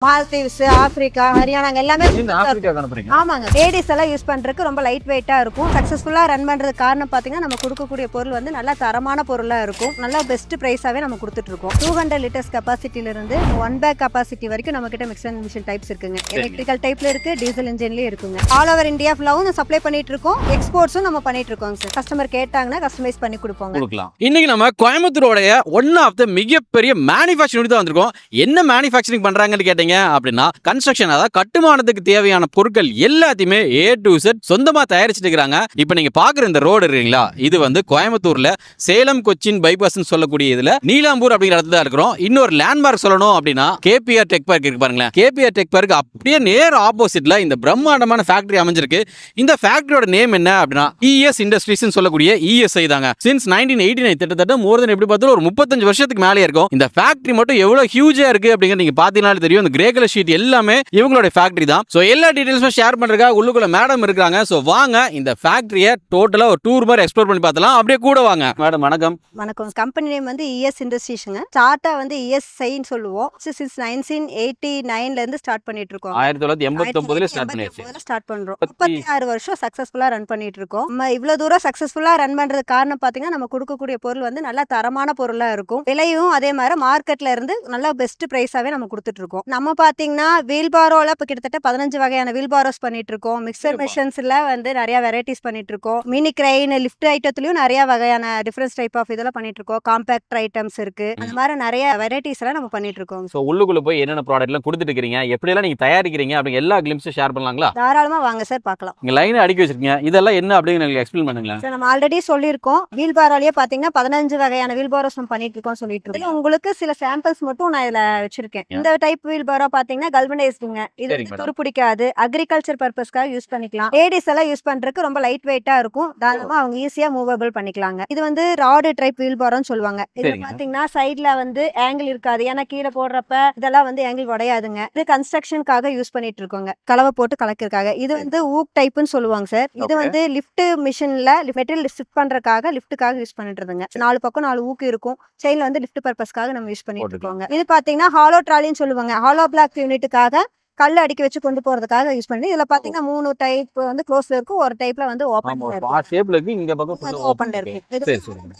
Maldives, Africa, Haryana எல்லாமே ஆப்பிரிக்காக்கு அனுப்புறீங்க. ஆமாங்க. லேடிஸ் எல்லாம் யூஸ் பண்றதுக்கு ரொம்ப லைட் வெயிட்டா இருக்கும். சக்சஸ்ஃபுல்லா ரன் பண்றதுக்கு காரணம் பாத்தீங்கன்னா நம்ம கொடுக்கக்கூடிய பொருள் வந்து நல்ல தரமான பொருளா இருக்கும். நல்ல பெஸ்ட் பிரைஸாவே நம்ம கொடுத்துட்டு இருக்கோம். 200 லிட்டர்ஸ் கெபாசிட்டில இருந்து 1 பேக் கெபாசிட்டி வரைக்கும் நம்ம கிட்ட மிக்ஸ் அண்ட் மிஷின் டைப்ஸ் இருக்குங்க. எலக்ட்ரிக்கல் டைப்ல இருக்கு, டீசல் இன்ஜின்லயும் இருக்குங்க. ஆல் ஓவர் இந்தியா ஃபுல்லாவும் சப்ளை பண்ணிட்டு இருக்கோம். எக்ஸ்போர்ட்ஸும் நம்ம பண்ணிட்டு இருக்கோம் சார். கஸ்டமர் கேட்டாங்கன்னா கஸ்டமைஸ் பண்ணி கொடுப்போங்க. இன்னைக்கு நம்ம கோயம்புத்தூரோடைய ஒன் ஆஃப் த மிகப்பெரிய மேனுஃபேக்சரிங் தான் வந்திருக்கோம். என்ன மேனுஃபேக்சரிங் பண்றாங்கன்னு கேட்டீங்க அப்படின்னா கன்ஸ்ட்ரக்ஷன், அதாவது கட்டுமானத்துக்கு தேவையான பொருட்கள் எல்லாத்தையுமே A to Z சொந்தமா தயாரிச்சுட்டு இருக்காங்க. இப்போ நீங்க பாக்குற இந்த ரோடு இருக்குங்களா, இது வந்து கோயம்புத்தூர்ல சேலம் கொச்சின் பைபாஸ் சொல்லக்கூடிய இதுல நீலாம்பூர் அப்படிங்கிற இடத்துல தான் இருக்கிறோம். இன்னொரு லேண்ட்மார்க் சொல்லணும் அப்படின்னா KPR டெக் பார்க் இருக்கு பாருங்களேன். KPR டெக் பார்க் அப்படியே நேர் ஆப்போசிட்ல இந்த பிரம்மாண்டமான ஃபேக்டரி அமைஞ்சிருக்கு. இந்த ஃபேக்டரியோட நேம் என்ன அப்படின்னா ES இண்டஸ்ட்ரீஸ் சொல்லக்கூடிய ESI தாங்க. சின்ஸ் 1989 கிட்டத்தட்ட மோர் தென் எப்படி பார்த்தாலும் ஒரு 35 வருஷத்துக்கு மேலே இருக்கும். இந்த ஃபேக்டரி மட்டும் எவ்வளவு ஹியூஜா இருக்கு அப்படிங்கிறது நீங்க பாத்தீங்கன்னாலே தெரியும். இந்த கிரே கலர் ஷீட் எல்லாமே இவங்களுடைய ஃபேக்டரி தான். சோ எல்லா டீடைல்ஸும் ஷேர் பண்றதுக்காக உள்ளுக்குள்ள மேடம் இருக்காங்க. சோ வாங்க இந்த ஃபேக்டரியை டோட்டலா ஒரு டூர் மாதிரி எக்ஸ்ப்ளோர் பண்ணி பார்த்தலாம். அப்படியே கூட வாங்க மேடம். வணக்கம். வணக்கம். கம்பெனி நேம் வந்து ES இண்டஸ்ட்ரீஸ்ங்க. ஸ்டார்ட்டா வந்து ESI ன்னு சொல்லுவோம். சின்ஸ் 1989ல இருந்து ஸ்டார்ட் பண்ணிட்டு இருக்கோம். 1989ல ஸ்டார்ட் பண்ணியாச்சு. ஸ்டார்ட் பண்றோம். 36 வருஷம் சக்சஸ்ஃபுல்லா ரன் பண்ணிட்டு இருக்கோம். நம்ம இவ்வளவு தூரம் சக்சஸ்ஃபுல்லா ரன் பண்றதுக்கு காரணம் பாத்தீங்கன்னா நம்ம கொடுக்கக்கூடிய பொருள் வந்து நல்ல தரமான பொருளா இருக்கும். விலையும் அதே மாதிரி மார்க்கெட்ல இருந்து நல்ல பெஸ்ட் பிரைஸாவே நம்ம கொடுத்துட்டு இருக்கோம். நம்ம பாத்தீங்கன்னா வீல் பாரோல இப்ப கிட்டத்தட்ட 15 வகையான வீல் பாரோஸ் பண்ணிட்டு இருக்கோம். மிக்சர் மிஷின்ஸ்ல வந்து நிறைய வெரைட்டிஸ் பண்ணிட்டு இருக்கோம். மினி கிரைன், லிஃப்ட் ஐட்டத்துலயும் நிறைய வகையான டிஃபரன்ஸ் டைப் ஆஃப் இதெல்லாம் பண்ணிட்டு இருக்கோம். காம்பாக்ட் ஐட்டம்ஸ் இருக்கு. அந்த மாதிரி நிறைய வெரைட்டிஸ் எல்லாம் நம்ம பண்ணிட்டு இருக்கோம். சோ உள்ளுக்குள்ள போய் என்னென்ன ப்ராடக்ட் எல்லாம் கொடுத்துட்டு இருக்கீங்க, எப்படி எல்லாம் நீங்க தயாரிக்கிறீங்க அப்படிங்க எல்லா கிளிம்ஸும் ஷேர் பண்ணலாங்களா? தாராளமா வாங்க சார், பார்க்கலாம். நீங்க லைன் அடுக்கி வச்சிருக்கீங்க, இதெல்லாம் என்ன அப்படிங்க எனக்கு எக்ஸ்பிளைன் பண்ணுங்களேன். சார் நம்ம ஆல்ரெடி சொல்லியிருக்கோம். வீல் பாரோலயே பாத்தீங்கன்னா 15 வகையான வீல் பாரோஸ் நம்ம பண்ணிட்டு இருக்கோம் சொல்லிட்டு இருக்கோம். உங்களுக்கு சில சாம்பிள்ஸ் மட்டும் நான் இதுல வச்சிருக்கேன். இந்த டைப் வீல் பாரோ பாத்தீங்கன்னா கல்வனைஸ்டுங்க. இது துருப்பிடிக்காது, அக்ரிகல்ச்சர் பர்பஸ்க்காக யூஸ் பண்ணிக்கலாம். லேடிஸ் எல்லாம் யூஸ் பண்றதுக்கு ரொம்ப லைட் வெயிட்டா இருக்கும். தாராளமா அவங்க ஈஸியா மூவபிள் பண்ணிக்கலாங்க. இது வந்து ராடு டைப் வீல் பாரோன்னு சொல்லுவாங்க. இது பாத்தீங்கன்னா சைடுல வந்து ஆங்கிள் இருக்காது. ஏன்னா கீழே போடுறப்ப இதெல்லாம் வந்து ஆங்கிள் உடையாதுங்க. இது கன்ஸ்ட்ரக்ஷனுக்காக யூஸ் பண்ணிட்டு இருக்கோங்க, கலவை போட்டு கலக்கிறதுக்காக. இது வந்து ஊக் டைப்னு சொல்லுவாங்க சார். இது வந்து லிஃப்ட் மிஷின்ல மெட்டீரியல் ஷிஃப்ட் பண்றதுக்காக லிஃப்ட்டுக்காக யூஸ் பண்ணிட்டு இருந்துங்க. 4 பக்கம் 4 ஊக்கு இருக்கும். செயின்ல வந்து லிஃப்ட் பர்பஸ்க்காக நம்ம யூஸ் பண்ணிட்டு இருக்கோங்க. இது பாத்தீங்கன்னா ஹாலோ ட்ராலின்னு சொல்லுவாங்க. ஹாலோ பிளாக் யூனிட்டுக்காக கல் அடிக்க வச்சு கொண்டு போறதுக்காக யூஸ் பண்ணி. இதுல பாத்தீங்கன்னா 3 டைப் வந்து க்ளோஸ்ல இருக்கும், ஒரு டைப்ல வந்து ஓபன்ல இருக்கும். ஷேப்ல இருக்கு, இங்க பக்கம் ஓபன்ல இருக்கு. இது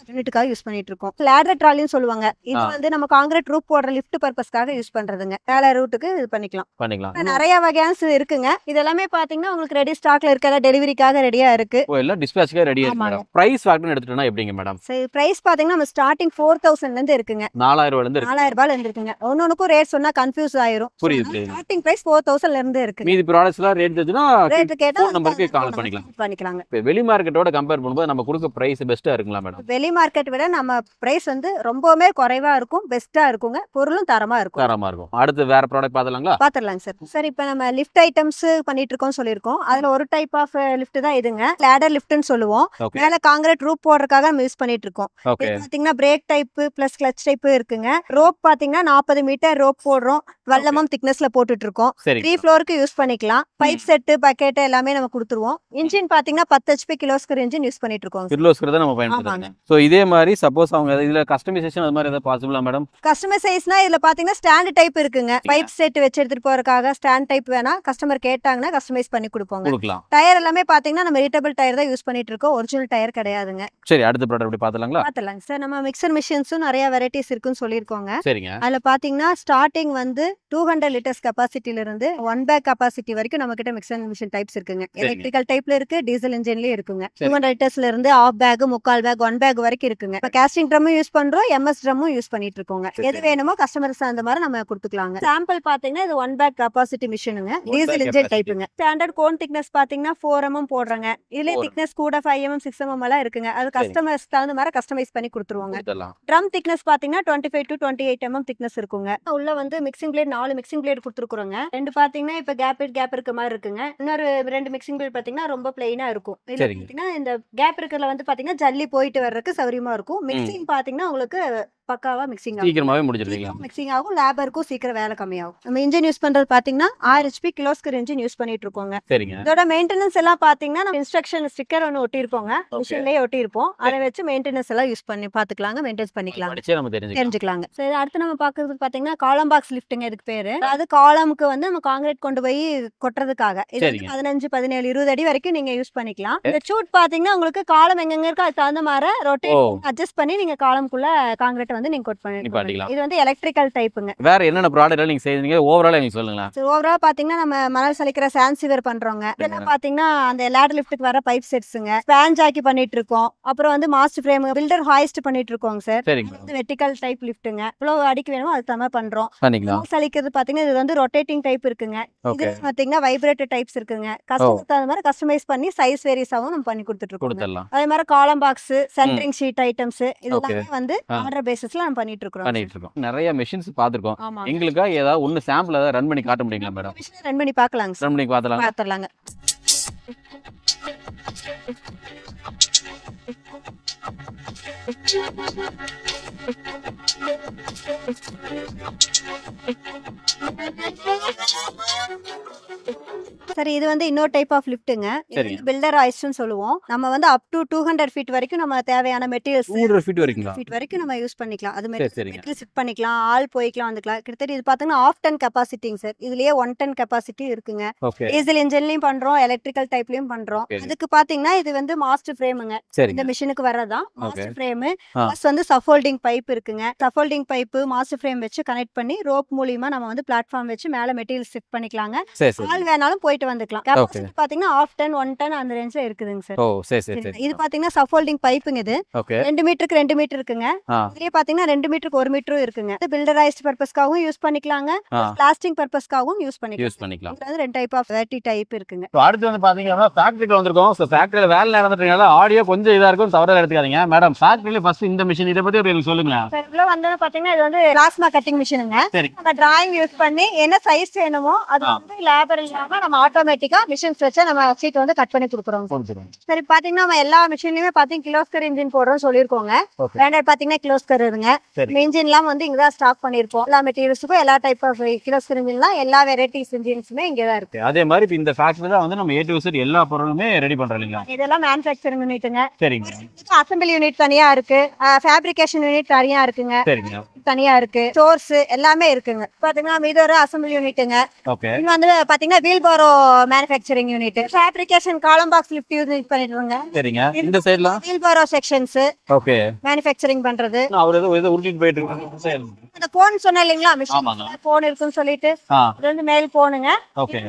யூனிட்டுக்காக யூஸ் பண்ணிட்டு இருக்கோம். லேடர் ட்ராலின்னு சொல்லுவாங்க. இது வந்து நம்ம கான்கிரீட் ரூப் போடுற லிஃப்ட் பர்பஸ்க்காக யூஸ் பண்றதுங்க. மேல ரூட்டுக்கு இது பண்ணிக்கலாம். நிறைய வகையான இருக்குங்க. இது எல்லாமே பாத்தீங்கன்னா உங்களுக்கு ரெடி ஸ்டாக்ல இருக்கல, டெலிவரிக்காக ரெடியா இருக்கு. எல்லாம் டிஸ்பேட்ச்க்காக ரெடியா இருக்கு மேடம். பிரைஸ் ஃபேக்டர் எடுத்துட்டோம்னா எப்படிங்க மேடம்? பிரைஸ் பாத்தீங்கன்னா நம்ம ஸ்டார்டிங் 4000 ல இருந்து இருக்குங்க. 4000 ரூபாயில இருந்து 4000 ரூபாயில இருந்து இருக்குங்க. ஒவ்வொன்னுக்கும் ரேட் சொன்னா கன்ஃபியூஸ் ஆயிரும். புரியுது. ஸ்டார்டிங் பிரைஸ் 4000 ல இருந்து இருக்கு. மீதி ப்ராடக்ட்ஸ்லாம் ரேட் தெரிஞ்சுனா ரேட் கேட்டா ஃபோன் நம்பருக்கு கால் பண்ணிக்கலாங்க. இப்போ வெளி மார்க்கெட்டோட கம்பேர் பண்ணும்போது நம்ம கொடுக்க பிரைஸ் பெஸ்ட்டா இருக்குங்களா மேடம்? வெளி மார்க்கெட் விட நம்ம பிரைஸ் வந்து ரொம்பவே குறைவா இருக்கும், பெஸ்ட்டா இருக்குங்க. பொருளும் தரமா இருக்கும். அடுத்து வேற ப்ராடக்ட் பார்த்தலாங்களா? பாத்துறலாங்க சார். சரி, இப்போ நம்ம லிஃப்ட் ஐட்டம்ஸ் பண்ணிட்டு இருக்கோம் சொல்லியிருக்கோம். அதுல ஒரு டைப் ஆஃப் லிஃப்ட் தான் இதுங்க. லேடர் லிஃப்ட்னு சொல்லுவோம். மேல கான்கிரீட் ரூப் போடுறதுக்காக நம்ம யூஸ் பண்ணிட்டு இருக்கோம். இது பாத்தீங்கன்னா break type plus clutch type இருக்குங்க. ரோப் பாத்தீங்கன்னா 40 மீட்டர் ரோப் போடுறோம். வல்லமம் திக்னஸ்ல போட்டுட்டு இருக்கோம். 3 ஃப்ளோருக்கு யூஸ் பண்ணிக்கலாம். பைப் செட், பக்கெட் எல்லாமே நம்ம கொடுத்துருவோம். இன்ஜின் பாத்தீங்கன்னா 10 HP கிலோஸ்கர் இன்ஜின் யூஸ் பண்ணிட்டு இருக்கோம். கிலோஸ்கர் தான் நம்ம பயன்படுத்துறோம். சோ இதே மாதிரி சப்போஸ் அவங்க இதுல கஸ்டமைசேஷன் அது மாதிரி ஏதாவது பாசிபிளா மேடம்? கஸ்டமைசேஷனா இதுல பாத்தீங்கன்னா ஸ்டாண்ட் டைப் இருக்குங்க. பைப் செட் வச்சு எடுத்துட்டு போறதுக்காக ஸ்டாண்ட் டைப் வேணா கஸ்டமர் கேட்டாங்கன்னா கஸ்டமைஸ் பண்ணி கொடுப்போங்க. டயர் எல்லாமே பாத்தீங்கன்னா நம்ம ரீட்டபிள் டயர் தான் யூஸ் பண்ணிட்டு இருக்கோம். ஒரிஜினல் டயர் கிடையாதுங்க. சரி, அடுத்த ப்ராடக்ட் எப்படி பார்த்தலாங்களா? பார்த்தலாங்க சார். நம்ம மிக்சர் மிஷின்ஸும் நிறைய வெரைட்டிஸ் இருக்குன்னு சொல்லியிருக்கோங்க. சரிங்க. அதுல பாத்தீங்கன்னா ஸ்டார்டிங் வந்து 200 லிட்டர்ஸ் கெபாசிட்டில இருந்து 1 பேக் கெபாசிட்டி வரைக்கும் நம்ம கிட்ட மிக்சர் மிஷின் டைப்ஸ் இருக்குங்க. எலக்ட்ரிக்கல் டைப்ல இருக்கு, டீசல் இன்ஜின்லயும் இருக்குங்க. 200 லிட்டர்ஸ்ல இருந்து ஆஃப் பேக், முக்கால் பேக், 1 பேக் வரைக்கும் இருக்குங்க. இப்ப காஸ்டிங் ட்ரம்மும் யூஸ் பண்றோம், MS ட்ரம்மும் யூஸ் பண்ணிட்டு இருக்கோங்க. எது வேணுமோ கஸ்டமர்ஸ் அந்த மாதிரி நம்ம கொடுத்துக்கலாங்க. சாம்பிள் பாத்தீங்கன்னா இது 1 பேக் கெபாசிட்டி மிஷினுங்க. டீசல் இன்ஜின் டைப்புங்க. ஸ்டாண்டர்ட் கோன் திக்னஸ் பாத்தீங்கன்னா 4 mm போடுறாங்க. இதுல திக்னஸ் கூட 5 mm 6 mm எல்லாம் இருக்குங்க. அது கஸ்டமர்ஸ் தகுந்த மாதிரி கஸ்டமைஸ் பண்ணி கொடுத்துருவாங்க. ட்ரம் திக்னஸ் பாத்தீங்கன்னா 25 to 28 mm திக்னஸ் இருக்குங்க. உள்ள வந்து மிக்சிங் பிளேட் 4 மிக்சிங் பிளேட் கொடுத்துருக்குறோங்க. ரெண்டு பாத்தீங்கன்னா இப்ப கேப் இருக்க மாதிரி இருக்குங்க. இன்னொரு 2 மிக்சிங் பிளேட் பாத்தீங்கன்னா ரொம்ப பிளைனா இருக்கும். இதுல பாத்தீங்கன்னா இந்த கேப் இருக்கிறதுல வந்து பாத்தீங்கன்னா ஜல்லி போயிட்டு வர்றதுக்கு சௌரியமா இருக்கும். மிக்சிங் பாத்தீங்கன்னா உங்களுக்கு பக்காவா மிக்சிங் ஆகும். சீக்கிரமாவே முடிச்சிருவீங்க. மிக்சிங் ஆகும், லேபருக்கும் சீக்கிரம் வேலை கம்மியாகும். நம்ம இன்ஜின் யூஸ் பண்றது பாத்தீங்கன்னா 1000 HP கிலோஸ்கர் இன்ஜின் யூஸ் பண்ணிட்டு இருக்கோங்க. சரிங்க. இதோட மெயின்டெனன்ஸ் எல்லாம் பாத்தீங்கன்னா நம்ம இன்ஸ்ட்ரக்ஷன் ஸ்டிக்கர் ஒன்று ஒட்டி இருப்போங்க, மிஷின்லயே ஒட்டி இருப்போம். அதை வச்சு மெயின்டெனன்ஸ் எல்லாம் யூஸ் பண்ணி பாத்துக்கலாங்க, மெயின்டைன் பண்ணிக்கலாம், நம்ம தெரிஞ்சுக்கலாங்க. சரி, அடுத்து நம்ம பாக்குறது பாத்தீங்கன்னா காலம் பாக்ஸ் லிஃப்ட்டுங்க இதுக்கு பேரு. அதாவது காலமுக்கு வந்து நம்ம காங்கிரீட் கொண்டு போய் கொட்டுறதுக்காக. இது 15, 17, 20 அடி வரைக்கும் நீங்க யூஸ் பண்ணிக்கலாம். இந்த சூட் பாத்தீங்கன்னா உங்களுக்கு காலம் எங்க இருக்கோ அதுக்கு தகுந்த மாதிரி ரொட்டேட் அட்ஜஸ்ட் பண்ணி நீங்க காலமுக்குள்ள காங்கிரீட் வந்து நீங்க கொட் பண்ணிக்கலாம். இது வந்து எலக்ட்ரிக்கல் டைப்புங்க. வேற என்னென்ன ப்ராடக்ட் நீங்க செய்றீங்க ஓவரால் எனக்கு சொல்லுங்க. சரி, ஓவரால் பாத்தீங்கன்னா நம்ம மணல் சலிக்கிற சாண்ட் சிவர் பண்றோங்க. இதெல்லாம் பாத்தீங்கன்னா அந்த லேடர் லிஃப்ட்டுக்கு வர பைப் செட்ஸ்ங்க, ஸ்பான் ஜாக்கி பண்ணிட்டு இருக்கோம். அப்புறம் வந்து மாஸ்டர் ஃப்ரேம், பில்டர் ஹாய்ஸ்ட் பண்ணிட்டு இருக்கோங்க சார். இது வெர்டிகல் டைப் லிஃப்ட்டுங்க. இவ்வளவு அடிக்கு வேணுமோ அது தமா பண்றோம். சலிக்கிறது பாத்தீங்கன்னா இது வந்து ரொட்டேட்டிங் டைப் இருக்குங்க. இது பாத்தீங்கன்னா வைப்ரேட்டர் டைப்ஸ் இருக்குங்க. கஸ்டமருக்கு தகுந்த மாதிரி கஸ்டமைஸ் பண்ணி சைஸ் வேரியஸ் ஆகும் நம்ம பண்ணி கொடுத்துட்டு இருக்கோம். அதே மாதிரி காலம் பாக்ஸ், சென்டரிங் ஷீட் ஐட்டம்ஸ் இதெல்லாம் வந்து ஆர்டர் பேசிஸ்ல நம்ம பண்ணிட்டு இருக்கோம். நிறைய மெஷின்ஸ் பாத்துறோம். எங்களுக்கா ஏதாவது ஒன்னு சாம்பிள் ஏதாவது ரன் பண்ணி காட்ட முடியுங்களா மேடம்? ரன் பண்ணி பார்க்கலாங்க. ரன் பண்ணி பார்த்தலாங்க. சரி, இது வந்து இன்னொரு டைப் ஆஃப் லிஃப்ட்டுங்க. இது பில்டர் ஹாய்ஸ்ட்னு சொல்லுவோம். நம்ம வந்து அப் டு 200 ஃபீட் வரைக்கும் நம்ம தேவையான மெட்டீரியல்ஸ் 200 ஃபீட் வரைக்கும் நம்ம யூஸ் பண்ணிக்கலாம். அது மெட்டீரியல் செட் பண்ணிக்கலாம், ஆள் போய்க்கலாம், வந்துக்கலாம். கிட்டத்தட்ட இது பாத்தீங்கன்னா 1/2 டன் கெபாசிட்டிங்க சார். இதுலயே 1 டன் கெபாசிட்டி இருக்குங்க. டீசல் இன்ஜின்லயும் பண்றோம், எலக்ட்ரிக்கல் டைப்லயும் பண்றோம். அதுக்கு பாத்தீங்கன்னா இது வந்து மாஸ்டர் ஃப்ரேமுங்க. இந்த மிஷினுக்கு வரதான் மாஸ்டர் ஃப்ரேம். பிளஸ் வந்து சஃபோல்டிங் பைப் இருக்குங்க. சஃபோல்டிங் பைப் மாஸ்டர் ஃப்ரேம் வச்சு கனெக்ட் பண்ணி ரோப் மூலமா நம்ம வந்து பிளாட்ஃபார்ம் வச்சு மேல மெட்டீரியல் செட் பண்ணிக்கலாங்க. ஆள் வேணாலும் போயிட்டு வந்துக்கலாம். கெபாசிட்டி பாத்தீங்கன்னா 1/2 டன் 1 டன் அந்த ரேஞ்ச்ல இருக்குதுங்க சார். இது பாத்தீங்கன்னா சஃபோல்டிங் பைப்புங்க. இது 2 மீட்டருக்கு 2 மீட்டர் இருக்குங்க. இதுலயே பாத்தீங்கன்னா 2 மீட்டருக்கு 1 மீட்டரும் இருக்குங்க. இது பில்டரைஸ்ட் பர்பஸ்க்காகவும் யூஸ் பண்ணிக்கலாங்க, பிளாஸ்டிக் பர்பஸ்க்காகவும் யூஸ் பண்ணிக்கலாம். இது வந்து 2 டைப் ஆஃப் வெர்டி டைப் இருக்குங்க. அடுத்து வந்து பாத்தீங்கன்னா ஃபேக்டரிக்கு வந்திருக்கோம். சோ ஃபேக்டரியில வேலை நடந்துட்டனால ஆடியோ கொஞ்சம் இதா இருக்கும், தவறா எடுத்துக்காதீங்க. மேடம், ஃபேக்டரியில ஃபர்ஸ்ட் இந்த மிஷின் இத பத்தி எனக்கு சொல்லுங்க. சார், இதுல வந்து பாத்தீங்கன்னா இது வந்து பிளாஸ்மா கட்டிங் மிஷினுங்க. நம்ம டிராயிங் யூஸ் பண்ணி என்ன சைஸ் வேணுமோ அது வந்து லேபர் இல்லாம நம்ம ஆட்டோமேட்டிக்கா மிஷின்ஸ் வச்சு நம்ம சீட் வந்து கட் பண்ணி கொடுக்குறோம். சரி, பாத்தீங்கன்னா நம்ம எல்லா மிஷின்லயுமே பாத்தீங்கன்னா கிலோஸ்கர் இன்ஜின் போடுறோம் சொல்லிருக்கோங்க. பிராண்டட் பாத்தீங்கன்னா கிலோஸ்கர் இருங்க. இன்ஜின் எல்லாம் வந்து இங்கதான் ஸ்டாக் பண்ணிருப்போம். எல்லா மெட்டீரியல்ஸுக்கும் எல்லா டைப் ஆஃப் கிலோஸ்கர் இன்ஜின்லாம் எல்லா வெரைட்டிஸ் இன்ஜின்ஸுமே இங்கதான் இருக்கு. அதே மாதிரி இந்த ஃபேக்டரியில வந்து நம்ம A to Z எல்லா பொருளுமே ரெடி பண்றோம் இல்லையா? இதெல்லாம் மேனுஃபேக்சரிங் யூனிட்டுங்க. சரிங்க. அசெம்பிளி யூனிட் தனியா இருக்கு, ஃபேப்ரிகேஷன் யூனிட் தனியா இருக்குங்க. சரிங்க. தனியா இருக்கு, ஸ்டோர்ஸ் எல்லாமே இருக்குங்க. பாத்தீங்கன்னா இது ஒரு அசெம்பிளி யூனிட்டுங்க. இது வந்து பாத்தீங்கன்னா wheel barrow manufacturing unit, fabrication column box lift use பண்ணிடுவாங்க. சரிங்க. இந்த சைடுல wheel barrow sections okay manufacturing பண்றது. அவர் ஏதோ உருட்டிட்டு போயிட்டு இருக்காங்க. அந்த போன் சொன்ன இல்லீங்களா, மிஷின் போன் இருக்குன்னு சொல்லிட்டு இது வந்து மேல் போனுங்க. Okay.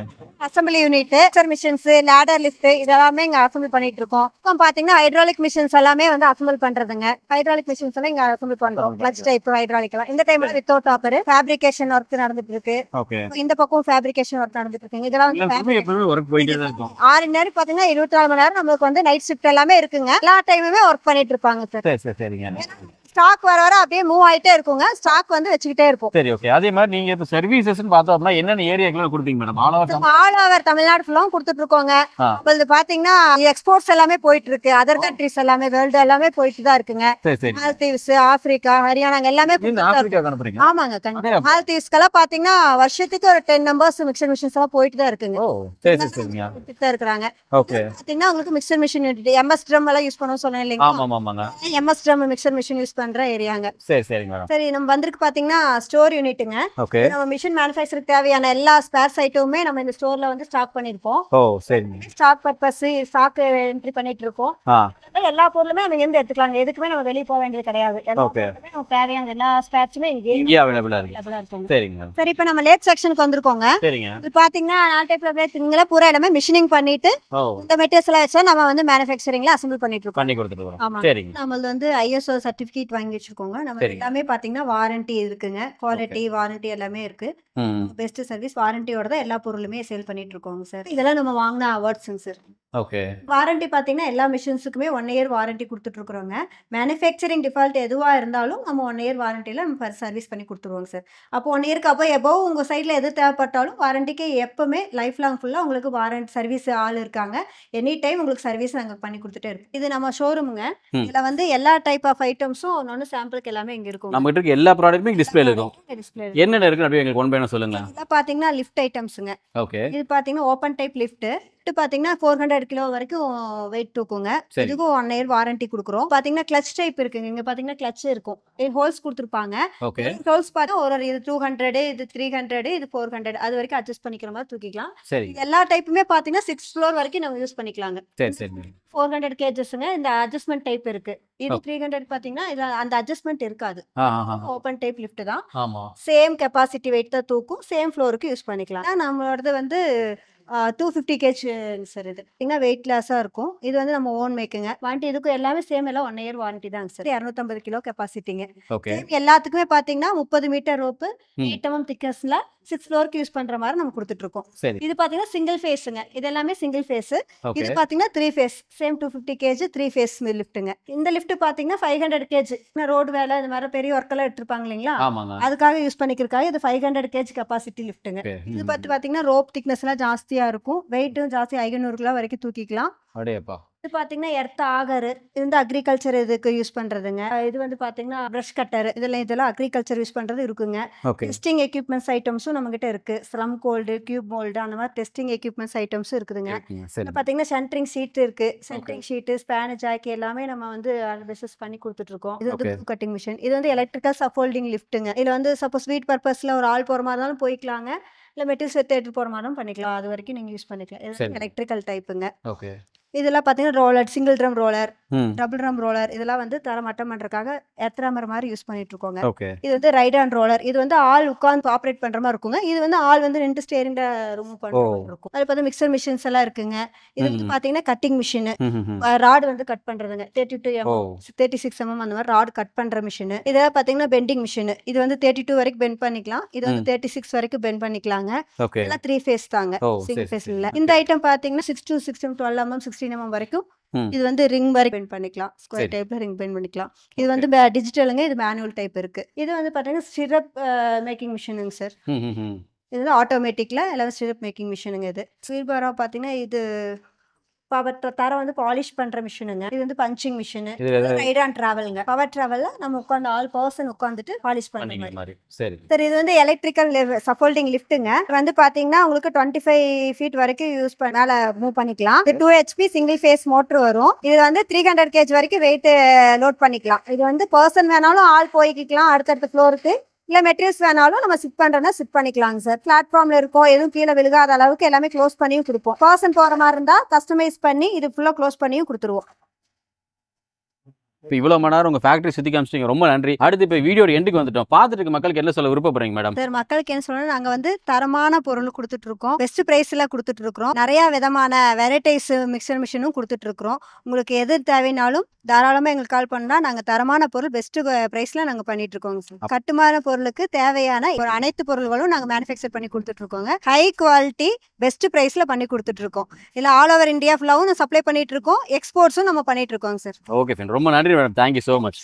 Assembly unit, machines, ladder lift இதெல்லாமே இங்க அசெம்பிள் பண்ணிட்டு இருக்கோம். இப்போ பாத்தீங்கன்னா ஹைட்ராலிக் மிஷின்ஸ் எல்லாமே வந்து அசெம்பிள் பண்றதுங்க. ஹைட்ராலிக் மிஷின்ஸ் எல்லாம் இங்க அசெம்பிள் பண்றோம். கிளட்ச் டைப் ஹைட்ராலிக் எல்லாம் இந்த டைம்ல வித்தவுட் டாப்பர் ஃபேப்ரிகேஷன் ஒர்க் நடந்துட்டு இருக்கு. இந்த பக்கம் ஃபேப்ரிகேஷன் ஒர்க் நடந்துட்டு இருக்கு. இதெல்லாம் வந்து எப்பவுமே ஒர்க் போயிட்டே தான் இருக்கும். 6 நேரம் பாத்தீங்கன்னா 24 மணி நேரம் நமக்கு வந்து நைட் ஷிஃப்ட் எல்லாமே இருக்குங்க. எல்லா டைமுமே ஒர்க் பண்ணிட்டு இருப்பாங்க சார். சரிங்க. ஸ்டாக் வர வர அப்படியே மூவ் ஆயிட்டே இருக்குங்க. ஸ்டாக் வந்து வச்சுக்கிட்டே இருப்போம். சரி, ஓகே. அதே மாதிரி நீங்க இப்ப சர்வீசஸ்னு பார்த்தோம்னா என்னென்ன ஏரியாக்குலாம் கொடுப்பீங்க மேடம்? ஆல் ஓவர் தமிழ்நாடு ஃபுல்லாவும் கொடுத்துட்டு இருக்கோங்க. இது பாத்தீங்கன்னா எக்ஸ்போர்ட்ஸ் எல்லாமே போயிட்டு இருக்கு. அதர் கண்ட்ரிஸ் எல்லாமே வேர்ல்டு எல்லாமே போயிட்டு தான் இருக்குங்க. மால்தீவ்ஸ், ஆப்பிரிக்கா, ஹரியானா எல்லாமே அனுப்புறீங்க? ஆமாங்க. மால்தீவ்ஸ்க்கெல்லாம் பாத்தீங்கன்னா வருஷத்துக்கு ஒரு 10 நம்பர்ஸ் மிக்சர் மிஷின்ஸ் எல்லாம் போயிட்டு தான் இருக்குங்க. இருக்காங்க. பாத்தீங்கன்னா உங்களுக்கு மிக்சர் மிஷின் MS ட்ரம் எல்லாம் யூஸ் பண்ண சொன்னேன் இல்லைங்களா? MS drum mixer machine use பண்ற ஏரியாங்க. சரி, நம்ம வந்திருக்கு பாத்தீங்கன்னா ஸ்டோர் யூனிட்டுங்க. நம்ம மிஷின் மேனுஃபேக்சருக்கு தேவையான எல்லா ஸ்பேர்ஸ் ஐட்டமுமே நம்ம இந்த ஸ்டோர்ல வந்து ஸ்டாக் பண்ணிருப்போம். ஸ்டாக் பர்பஸ் ஸ்டாக் என்ட்ரி பண்ணிட்டு இருக்கோம். எல்லா பொருளுமே நம்ம இங்க எடுத்துக்கலாம். எதுக்குமே நம்ம வெளிய போக வேண்டியது கிடையாது. நம்ம தேவையான எல்லா ஸ்பேர்ஸுமே இங்கே அவைலபிளா இருக்கு. சரி, இப்போ நம்ம லேத் செக்ஷனுக்கு வந்திருக்கோங்க. இது பாத்தீங்கன்னா நால் டைப்ல லேத்ங்கள பூரா எல்லாமே மிஷினிங் பண்ணிட்டு இந்த மெட்டீரியல்ஸ் எல்லாம் வச்சு நம்ம வந்து மேனுஃபேக்சரிங்ல அசெம்பிள் பண்ணிட்டு இருக்கோம். நம்ம வந்து ISO சர்டிபிகேட் வாங்கி வச்சிருக்கோங்க. நம்ம எல்லாமே பாத்தீங்கன்னா வாரண்டி இருக்குங்க. குவாலிட்டி வாரண்டி எல்லாமே இருக்கு. பெஸ்ட் சர்வீஸ் வாரண்டியோட தான் எல்லா பொருளுமே சேல் பண்ணிட்டு இருக்கோங்க சார். இதெல்லாம் நம்ம வாங்கின அவார்ட்ஸ்ங்க சார். ஓகே. வாரண்டி பார்த்தீங்கன்னா எல்லா மிஷின்ஸுக்குமே 1 இயர் வாரண்டி குடுத்துட்ருக்குறோங்க. மேனுஃபேக்சரிங் டிஃபால்ட் எதுவா இருந்தாலும் நம்ம 1 இயர் வாரண்டில நம்ம சர்வீஸ் பண்ணி குடுத்துருவோங்க சார். அப்போ 1 இயர்க்கு எபோவ் உங்க சைட்ல எது தேவைப்பட்டாலும் வாரண்டிக்கு எப்பவுமே லைஃப் லாங் ஃபுல்லா உங்களுக்கு சர்வீஸ் ஆள் இருக்காங்க. எனி டைம் உங்களுக்கு சர்வீஸ் நாங்க பண்ணி குடுத்துட்டே இருக்கோம். இது நம்ம ஷோரூமுங்க. இதுல வந்து எல்லா டைப் ஆஃப் ஐட்டம்ஸும் ஒண்ணு சாம்பிளுக்கு எல்லாமே இங்க இருக்கும். நம்ம கிட்ட இருக்க எல்லா ப்ராடக்ட்டுமே டிஸ்ப்ளேல இருக்கும். டிஸ்ப்ளே என்னென்ன இருக்குன்னு அப்படியே எங்களுக்கு ஒன் பை ஒன் சொல்லுங்க. இதெல்லாம் பார்த்தீங்கன்னா லிஃப்ட் ஐட்டம்ஸுங்க. ஓகே. இது பார்த்தீங்கன்னா ஓப்பன் டைப் லிஃப்ட். பார்த்தீங்கன்னா 400 கிலோ வரைக்கும் வெயிட் தூக்குங்க. சரி. இதுக்கும் 1 இயர் வாரண்டி குடுக்குறோம். பார்த்தீங்கன்னா கிளட்ச் டைப் இருக்குங்க. இங்க பார்த்தீங்கன்னா கிளட்ச் இருக்கும். ஹோல்ஸ் குடுத்துருப்பாங்க. ஓகே. ஹோல்ஸ் பார்த்தா இது 200, இது 300, இது 400 அது வரைக்கும் அட்ஜஸ்ட் பண்ணிக்கிற மாதிரி தூக்கிக்கலாம். சரி. இது எல்லா டைப்புமே பார்த்தீங்கன்னா 6 ஃப்ளோர் வரைக்கும் நம்ம யூஸ் பண்ணிக்கலாங்க. சரி சரி. 400 கேஜஸ்ங்க. இந்த அட்ஜஸ்ட்மெண்ட் டைப் இருக்கு. இது 300 பார்த்தீங்கன்னா இது அந்த அட்ஜஸ்ட்மெண்ட் இருக்காது. ஓப்பன் டைப் லிஃப்ட் தான். ஆமா. சேம் கெப்பாசிட்டி வெயிட் தான் தூக்கும். சேம் ஃப்ளோருக்கு யூஸ் பண்ணிக்கலாம். நம்மளோடது வந்து 250 கேஜ் சார். இது பார்த்தீங்கன்னா வெயிட் லாஸா இருக்கும். இது வந்து நம்ம ஓன் மேக்குங்க. வாரண்டி இதுக்கும் எல்லாமே சேம் எல்லாம் 1 இயர் வாரண்டி தாங்க சார். 250 கிலோ கெப்பாசிட்டிங்க. ஓகே. எல்லாத்துக்குமே பார்த்தீங்கன்னா 30 மீட்டர் ரோப்பு 8 mm திக்னஸ்ல 6 ஃப்ளோருக்கு யூஸ் பண்ற மாதிரி நம்ம கொடுத்துட்டு சரி. இது பார்த்தீங்கன்னா சிங்கிள் ஃபேஸுங்க. இது எல்லாமே சிங்கிள் ஃபேஸ். ஓகே. இது பார்த்தீங்கன்னா 3 ஃபேஸ். சேம் 250 கேஜ் 3 ஃபேஸ் லிஃப்ட்டுங்க. இந்த லிஃப்ட் பார்த்தீங்கன்னா 500 கேஜ். ரோடு வேலை இந்த மாதிரி பெரிய ஒர்க் எல்லாம் எடுத்துருப்பாங்க இல்லைங்களா, ஆமாங்க. அதுக்காக யூஸ் பண்ணிக்கிறதுக்காக இது 500 கேஜ் கெப்பாசிட்டி லிஃப்ட்டுங்க. இது பார்த்தீங்கன்னா ரோப் திக்னஸ் எல்லாம் ஜாஸ்தியா இருக்கும். வெயிட்டும் ஜாஸ்தி 500 கிலோ வரைக்கும் தூக்கிக்கலாம். அடேப்பா. இது பார்த்தீங்கன்னா எர்த் ஆகர். இது வந்து அக்ரிகல்ச்சர் இதுக்கு யூஸ் பண்றதுங்க. இது வந்து பார்த்தீங்கன்னா பிரஷ் கட்டர். இதெல்லாம் அக்ரிகல்ச்சர் யூஸ் பண்றது இருக்குங்க. ஓகே. டெஸ்டிங் எக்யூப்மெண்ட்ஸ் ஐட்டம்ஸும் நம்ம கிட்ட இருக்கு. ஸ்லம் கோல்டு, கியூப் மோல்டு அந்த மாதிரி டெஸ்டிங் எக்யூப்மெண்ட்ஸ் ஐட்டம்ஸும் இருக்குதுங்க. சரி. பார்த்தீங்கன்னா சென்ட்ரிங் ஷீட் இருக்கு. சென்ட்ரிங் ஷீட், ஸ்பேன் ஜாக் எல்லாமே நம்ம வந்து பிசினஸ் பண்ணி கொடுத்துட்டு இருக்கோம். இது வந்து கட்டிங் மிஷின். இது வந்து எலக்ட்ரிக்கல் சப்போல்டிங் லிஃப்ட்டுங்க. இதுல வந்து சப்போஸ் வீட் பர்பஸ்ல ஒரு ஆள் போற மாதிரி இருந்தாலும் போய்க்கலாங்க. இல்ல மெட்டீரியல்ஸ் எடுத்து போற மாதிரியும் பண்ணிக்கலாம். அது வரைக்கும் நீங்க யூஸ் பண்ணிக்கலாம். இது எலக்ட்ரிக்கல் டைப்புங்க. ஓகே. இதெல்லாம் பார்த்தீங்கன்னா roller, single drum roller, double drum roller இதெல்லாம் வந்து தரம் மட்டம் பண்றதுக்காக எர்த்ராமர் மாதிரி யூஸ் பண்ணிட்டு இருக்கோங்க. ஓகே. இது வந்து ரைட் ஹேண்ட் ரோலர். இது வந்து ஆள் உட்கார்ந்து ஆப்ரேட் பண்ற மாதிரி இருக்குங்க. இது வந்து ஆள் வந்து நின்று ஸ்டேரிங்ல ரிமூவ் பண்ற மாதிரி இருக்கும். அது பார்த்தா மிக்சர் மிஷின்ஸ் எல்லாம் இருக்குங்க. இது வந்து பார்த்தீங்கன்னா கட்டிங் மிஷின். ராட் வந்து கட் பண்றதுங்க. 32 mm 36 mm அந்த மாதிரி ராட் கட் பண்ற மிஷின். இதெல்லாம் பார்த்தீங்கன்னா பெண்டிங் மிஷின். இது வந்து 32 வரைக்கும் பெண்ட் பண்ணிக்கலாம். இது வந்து 36 வரைக்கும் பெண்ட் பண்ணிக்கலாங்க. இதெல்லாம் 3 ஃபேஸ் தாங்க. சிங்கிள் ஃபேஸ் இல்ல. இந்த ஐட்டம் பார்த்தீங்கன்னா 6 to 6 mm 12 mm 16 mm வரைக்கும் இது வந்து ரிங் வரைக்கும் பெண்ட் பண்ணிக்கலாம். ஸ்கொயர் டைப்ல ரிங் பெண்ட் பண்ணிக்கலாம். இது வந்து டிஜிட்டலுங்க. இது மேனுவல் டைப் இருக்கு. இது வந்து பார்த்தீங்கன்னா சிரப் மேக்கிங் மிஷினுங்க சார். இது வந்து ஆட்டோமேட்டிக்ல எல்லாம் சிரப் மேக்கிங் மிஷினுங்க. இது ஸ்வீல்பாரா பார்த்தீங்கன்னா இது பவர் தர வந்து பாலிஷ் பண்ற மிஷினுங்க. இது வந்து பஞ்சிங் மிஷின். ரைட் அண்ட் டிராவல்ங்க. பவர் டிராவல்ல நம்ம உட்கார்ந்து ஆல் பர்சன் உட்கார்ந்துட்டு பாலிஷ் பண்ற மாதிரி. சரி. இது வந்து எலக்ட்ரிக்கல் சப்போல்டிங் லிஃப்ட்டுங்க. வந்து பாத்தீங்கன்னா உங்களுக்கு 25 ஃபீட் வரைக்கும் யூஸ் மேல மூவ் பண்ணிக்கலாம். இது 2 HP சிங்கிள் ஃபேஸ் மோட்டர் வரும். இது வந்து 300 kg வரைக்கும் வெயிட் லோட் பண்ணிக்கலாம். இது வந்து பர்சன் வேணாலும் ஆள் போய்க்கலாம் அடுத்தடுத்த ஃப்ளோருக்கு. இல்ல மெட்டீரியல்ஸ் வேணாலும் நம்ம சிட் பண்றோம்னா சிட் பண்ணிக்கலாங்க சார். பிளாட்ஃபார்ம்ல இருக்கும். எதுவும் கீழே விழுகாத அளவுக்கு எல்லாமே க்ளோஸ் பண்ணியும் கொடுப்போம். பர்சன் போற மாதிரி இருந்தா கஸ்டமைஸ் பண்ணி இது ஃபுல்லா க்ளோஸ் பண்ணியும் கொடுத்துருவோம். இப்போ இவ்வளோ மணி நேரம் உங்கள் ஃபேக்ட்ரி சுற்றி காமிச்சிங்க, ரொம்ப நன்றி. அடுத்து இப்போ வீடியோட எண்டுக்கு வந்துட்டோம். பார்த்துட்டு இருக்க மக்களுக்கு என்ன சொல்ல விருப்பப்படுறீங்க மேடம்? சார் மக்களுக்கு என்ன சொல்லணும், நாங்கள் வந்து தரமான பொருள் கொடுத்துட்டு இருக்கோம். பெஸ்ட் ப்ரைஸில் கொடுத்துட்டு இருக்கிறோம். நிறைய விதமான வெரைட்டிஸ் மிக்சர் மிஷினும் கொடுத்துட்டு இருக்கிறோம். உங்களுக்கு எது தேவைனாலும் தாராளமாக எங்களுக்கு கால் பண்ணால் நாங்கள் தரமான பொருள் பெஸ்ட் ப்ரைஸில் நாங்கள் பண்ணிட்டு இருக்கோங்க சார். கட்டுமான பொருளுக்கு தேவையான அனைத்து பொருள்களும் நாங்கள் மேனுஃபேக்சர் பண்ணி கொடுத்துட்டு இருக்கோங்க. ஹை குவாலிட்டி பெஸ்ட் ப்ரைஸில் பண்ணி கொடுத்துட்டு இருக்கோம். இல்லை ஆல் ஓவர் இந்தியா ஃபுல்லாவும் சப்ளை பண்ணிட்டு இருக்கோம். எக்ஸ்போர்ட்ஸும் நம்ம பண்ணிட்டு இருக்கோங்க சார். ஓகே ஃப்ரெண்ட், ரொம்ப நன்றி மேடம். Thank you so much.